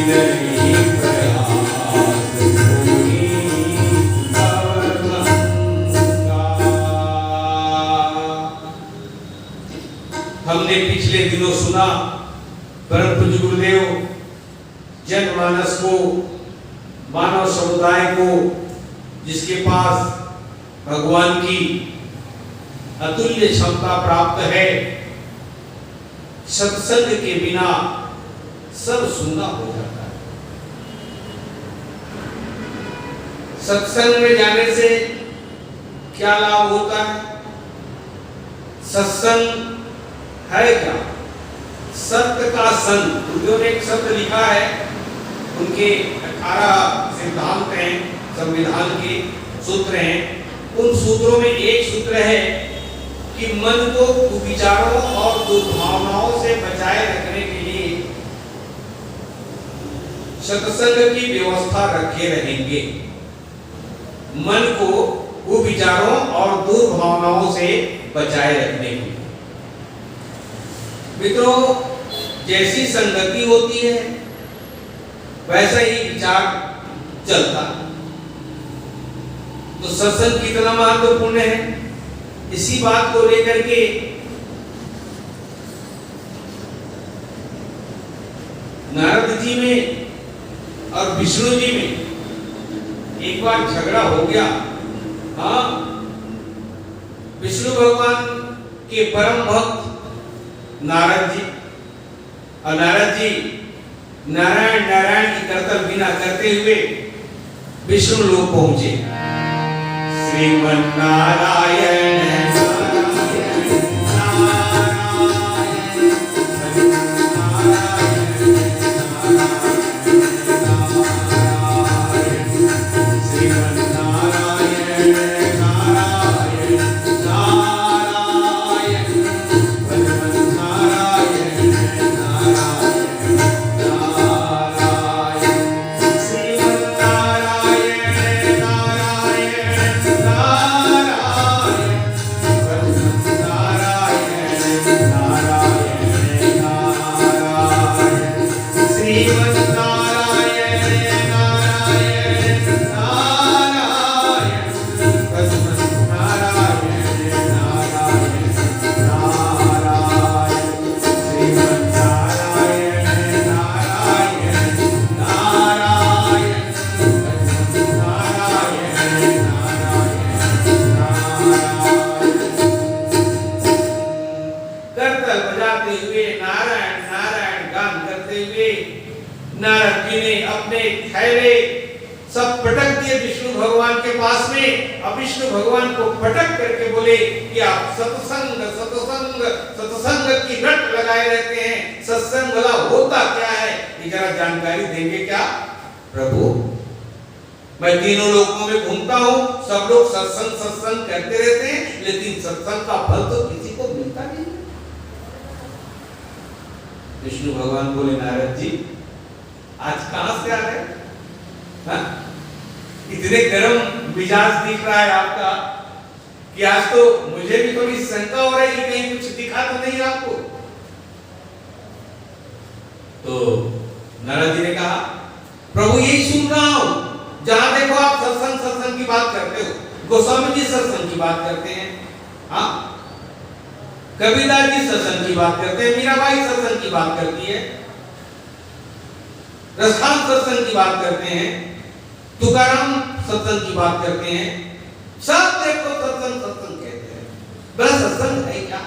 नहीं प्रयास कोई भवभंगा। हमने पिछले दिनों सुना परम पूज्य गुरुदेव जनमानस को, मानव समुदाय को, जिसके पास भगवान की अतुल्य क्षमता प्राप्त है, सत्संग के बिना सब सूना हो जाता है। सत्संग में जाने से क्या लाभ होता है? सत्संग है क्या? सत्य का संग। उन्होंने एक शब्द लिखा है, उनके 18 सिद्धांत हैं, संविधान के सूत्र हैं। उन सूत्रों में एक सूत्र है कि मन को कुविचारों और दुर्भावनाओं से बचाए रखने के लिए सत्संग की व्यवस्था रखे रहेंगे। मन को कुविचारों और दुर्भावनाओं से बचाए रखने के लिए। मित्रों, जैसी संगति होती है वैसा ही विचार चलता है। तो सत्संग कितना महत्वपूर्ण है, इसी बात को लेकर के नारद जी में और विष्णु जी में एक बार झगड़ा हो गया। हाँ, विष्णु भगवान के परम भक्त नारद जी, और नारद जी नारायण नारायण की कर्तव्य बिना करते हुए विष्णु लोक पहुंचे। श्रीमन्नारायण नारद जी ने अपने थैले सब पटक दिए विष्णु भगवान के पास में। अब विष्णु भगवान को पटक करके बोले कि आप सत्संग सत्संग सत्संग की रट लगाए रहते हैं, सत्संग भला होता क्या है, ये जरा जानकारी देंगे क्या? प्रभु, मैं तीनों लोकों में घूमता हूँ, सब लोग सत्संग सत्संग करते रहते हैं, लेकिन सत्संग का फल तो किसी को मिलता नहीं। विष्णु भगवान बोले, नारद जी आज कहां से आ रहे? इतने गर्म मिजाज दिख रहा है आपका कि आज तो मुझे भी थोड़ी शंका हो रही है, कहीं कुछ दिखा तो नहीं आपको? तो नारद जी ने कहा, प्रभु यही सुन रहा हूं, जहां देखो आप सत्संग सत्संग की बात करते हो। गोस्वामी जी सत्संग की बात करते हैं, हाँ, कबीरदास जी सत्संग की बात करते हैं, मीराबाई सत्संग की बात करती है, रसखान सत्संग की बात करते हैं, तुकाराम सत्संग की बात करते हैं, सब देखो सत्संग सत्संग कहते हैं। बड़ा सत्संग है क्या?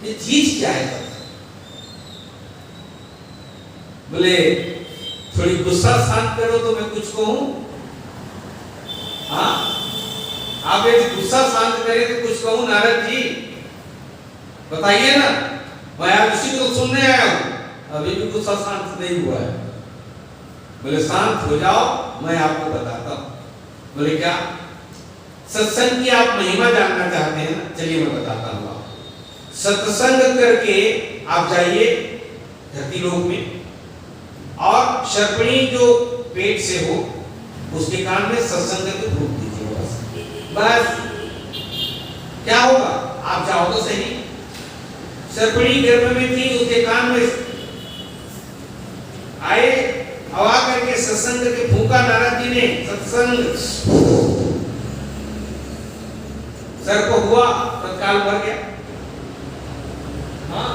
ये चीज क्या है सत्संग? बोले थोड़ी गुस्सा शांत करो तो मैं कुछ कहूं। हाँ, आप यदि गुस्सा शांत करें तो कुछ कहूं। नारद जी बताइए ना, मैं आप इसी को सुनने आया हूं, अभी भी गुस्सा शांत नहीं हुआ है। बोले शांत हो जाओ, मैं आपको बताता हूं। बोले क्या? सत्संग की आप महिमा जानना चाहते हैं ना, चलिए मैं बताता हूं। सत्संग करके आप जाइए धरती लोक में, और शर्पणी जो पेट से हो उसके कान में सत्संग के फूंक दीजिए। बस क्या होगा? आप जाओ तो सही। शर्पणी गर्भ में थी, उसके कान में आए अब आकर के सत्संग करके फूंका नारद जी ने, सत्संग सर को हुआ, तत्काल मर गया। हाँ,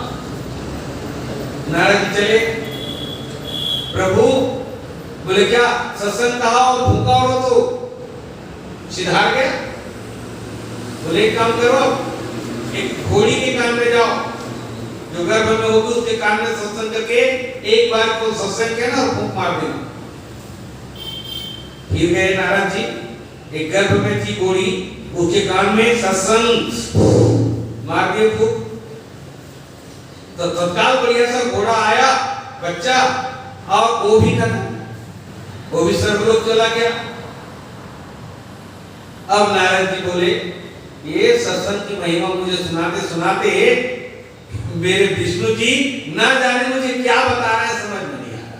नारद जी चले, प्रभु बोले क्या सत्संग कहा और भूखा हो तो सिधार गया। बोले एक काम करो, एक घोड़ी के कान में जाओ, जो गर्भ में होगी उसके कान में सत्संग करके एक बार को सत्संग किया ना और फूंक मार देना। फिर गए नारद जी, एक गर्भ में थी घोड़ी, उसके कान में सत्संग मार दिए फूंक, तो तत्काल बढ़िया सा घोड़ा आया, बच्चा, और वो भी खत्म, वो भी स्वर्गलोक चला गया। अब नारद जी बोले ये सत्संग की महिमा मुझे सुनाते सुनाते मेरे विष्णु जी ना जाने मुझे क्या बता रहे हैं, समझ में नहीं आ रहा।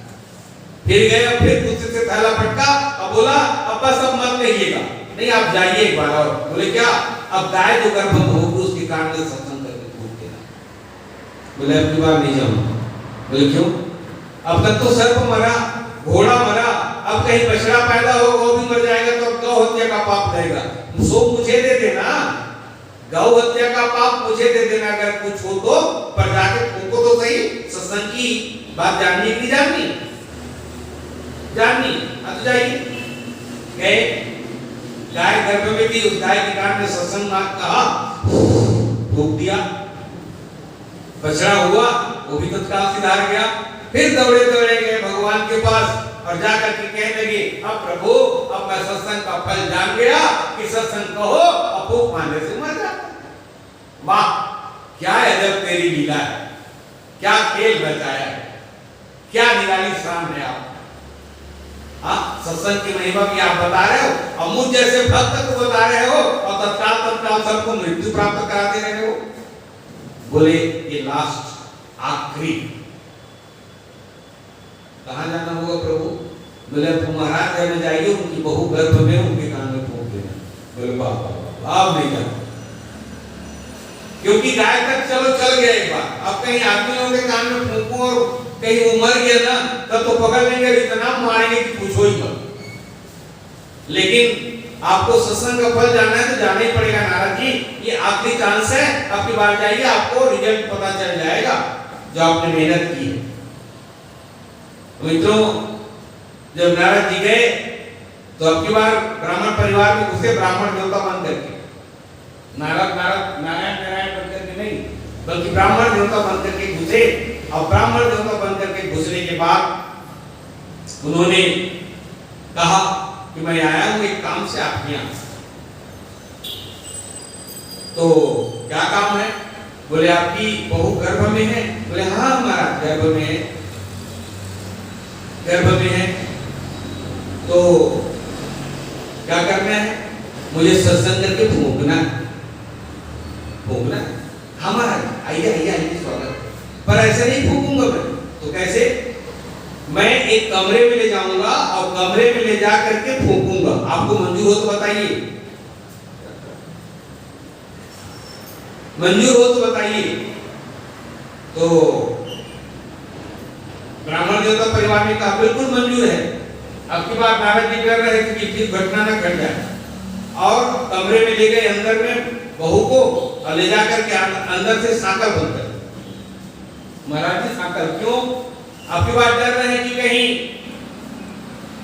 फिर गए, फिर कुछ से थैला पटका और बोला अब बस अब मत कहिएगा, नहीं आप जाइए एक बार और। बोले क्या, अब गाय जो गर्भ में होगी उसके कान में सत्संग करके फूंक देना। बोले अब की बार नहीं जाऊंगा। बोले क्यों, अब तक तो सर्प मरा, घोड़ा मरा, अब कहीं बछड़ा पैदा होगा वो भी मर जाएगा, तो गौ हत्या का पाप रहेगा। सो मुझे दे देना, गौ हत्या का पाप मुझे दे देना अगर कुछ हो तो, पर जाके फूंको तो सही। सत्संग की बात जाननी कि जाननी, जाननी। अब तो जाइए, गए, गाय गर्भ में थी, उस गाय के कान में सत्संग कहा, फूंक दिया, बछड़ा हुआ, वो भी तत्काल सिधार गया। फिर दौड़े दौड़े गए भगवान के पास और जाकर के कहने लगे अब प्रभु अब मैं सत्संग का फल जान गया कि सत्संग कहो और फूंक मारने से मर जाता। वाह, क्या अजब तेरी लीला है, क्या खेल बचाया है, क्या निराली शान है आप। हाँ, सत्संग की महिमा भी आप बता रहे हो और मुझ जैसे भक्त को बता रहे हो और तत्काल सबको मृत्यु प्राप्त कराते रहे हो। बोले ये लास्ट आखिरी कहाँ जाना होगा प्रभु? बोले महाराज में जाइए, उनकी बहू गर्भ में, उनके कान में फूंक देना। बोले बाबा आप नहीं जाना, क्योंकि गाय तक चलो चल गया एक बार, अब कहीं आदमियों के कान में फूंकूं और कहीं वो मर गया ना, तब तो पकड़ लेंगे, इतना मारेंगे कि पूछो ही मत। लेकिन आपको सत्संग का फल जानना है तो जाना ही पड़ेगा नारद जी, ये आखिरी चांस है, अब की बार जाइए, आपको रिजल्ट पता चल जाएगा जो आपने मेहनत की है। मित्रों, जब नारद जी गए तो अब की बार ब्राह्मण परिवार में घुसे, ब्राह्मण देवता बन करके, नारद नारायण बन करके नहीं, बल्कि ब्राह्मण देवता बन करके घुसे। और ब्राह्मण देवता बन करके घुसने के बाद उन्होंने कहा कि मैं आया हूं एक काम से आपके यहाँ। तो क्या काम है? बोले आपकी बहू गर्भ में है। बोले हाँ महाराज गर्भ में है, गर्भ में है। तो क्या करना है? मुझे सत्संग करके फूंकना, फूंकना। हाँ महाराज आइए आइए आइए, स्वागत। पर ऐसे नहीं फूंकूंगा मैं। तो कैसे? मैं एक कमरे में ले जाऊंगा और कमरे में ले जा करके फूंकूंगा। आपको मंजूर हो तो बताइए, मंजूर हो तो बताइए। तो ब्राह्मण देवता परिवार ने कहा बिल्कुल मंजूर है। अब की बार नारद जी कर रहे थे कि फिर घटना न घट जाए, और कमरे में ले गए अंदर में बहू को, और ले जाकर के अंदर से सांकल बंद कर। महाराज जी सांकल क्यों? अब की बार डर रहे हैं कि कहीं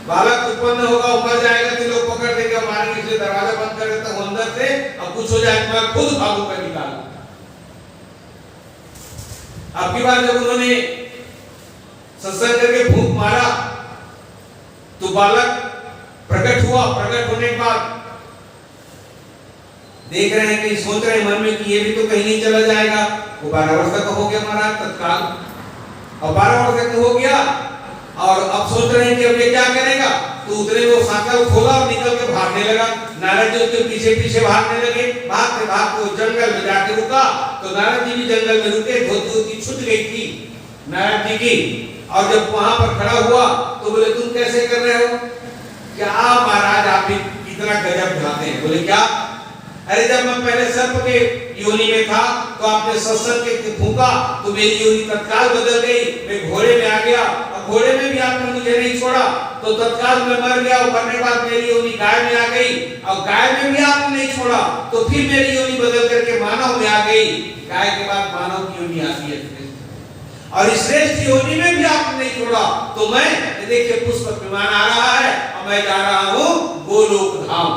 बालक उत्पन्न होगा, ऊपर जाएगा तो लोग पकड़ देंगे, मारेंगे, इसलिए दरवाजा बंद कर देता हूं अंदर से, अब कुछ हो जाए तो मैं खुद भागू कर निकाल। अब की बार जब उन्होंने सत्संग करके फूंक मारा तो बालक प्रकट हुआ। प्रकट होने के बाद देख रहे हैं कि सोच रहे हैं मन में कि ये भी तो कहीं नहीं चला जाएगा। वो 12 वर्ष का हो गया महाराज तत्काल, और 12 वर्ष का हो गया, और अब सोच रहे हैं कि अब ये क्या करेगा। तो उतने वो सांकल खोला और निकल के भागने लगा। नारद जी उसके पीछे पीछे भागने लगे। भागते भागते जंगल में जाके रुका। तो नारद जी भी जंगल में रुके, धोती छूट गई थी नारद जी की। और जब वहां पर खड़ा हुआ तो बोले तुम कैसे कर रहे हो? क्या महाराज आप इतना गजब दिखाते हैं। बोले क्या? अरे जब मैं पहले सर्प के योनि में था तो आपने सत्संग के फूंका तो मेरी योनि तत्काल बदल गई, मैं घोड़े में आ गया, और घोड़े में भी आपने मुझे नहीं छोड़ा, तो तत्काल मैं मर गया, और मरने के बाद मेरी योनि गाय में आ गई, और गाय में भी आपने नहीं छोड़ा, तो फिर मेरी योनि बदल करके मानव में आ गई। गाय के बाद मानव की योनि आती है, और इस श्रेष्ठ योनि में भी आपने नहीं छोड़ा, तो मैं देखिए पुष्पक विमान आ रहा है, और मैं जा रहा हूं गोलोक धाम।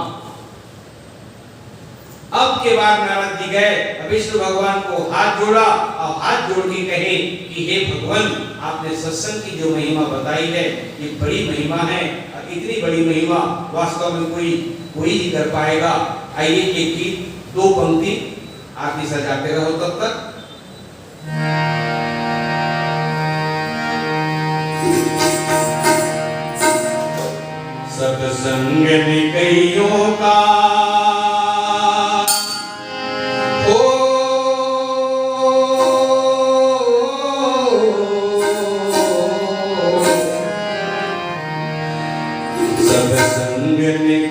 अब के बाद नारद जी गए, विष्णु भगवान को हाथ जोड़ा, और हाथ जोड़ के कहे कि हे भगवान, आपने सत्संग की जो महिमा बताई है, ये बड़ी महिमा है, और इतनी बड़ी महिमा वास्तव में कोई ही कर पाएगा। आइए एक गीत, 2 पंक्ति आरती सजाते रहो तब तक। सत्संग निकैयों का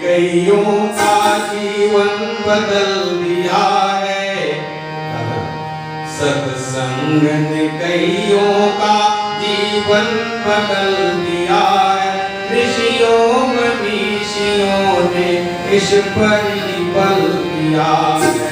कईयों का जीवन बदल दिया है, सत्संग ने कईयों का जीवन बदल दिया है। ऋषियों मनीषियों ने इस पर ही बल दिया है।